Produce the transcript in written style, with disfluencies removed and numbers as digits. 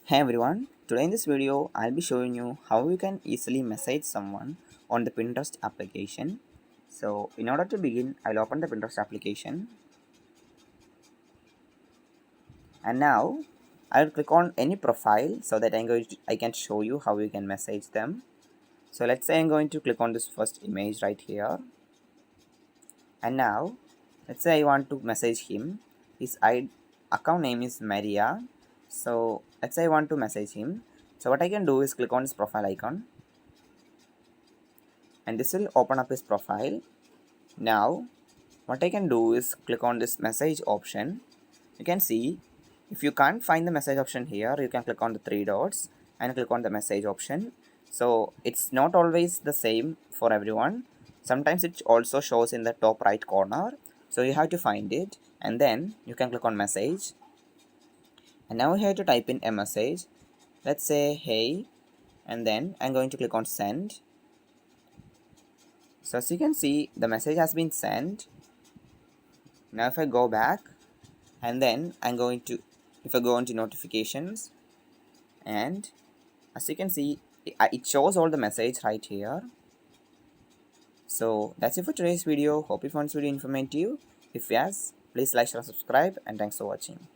Hey everyone, today in this video I'll be showing you how you can easily message someone on the Pinterest application. So in order to begin, I'll open the Pinterest application and now I'll click on any profile so that I can show you how you can message them. So let's say I'm going to click on this first image right here, and now let's say I want to message him. His account name is Maria. So let's say I want to message him. So what I can do is click on this profile icon and this will open up his profile. Now what I can do is click on this message option. You can see if you can't find the message option here, you can click on the three dots and click on the message option. So it's not always the same for everyone. Sometimes it also shows in the top right corner, so you have to find it and then you can click on message. And now we have to type in a message. Let's say hey, and then I'm going to click on send. So as you can see, the message has been sent. Now if I go back and then if I go into notifications, and as you can see, it shows all the message right here. So that's it for today's video. Hope you found this video informative. If yes, please like, share, subscribe, and thanks for watching.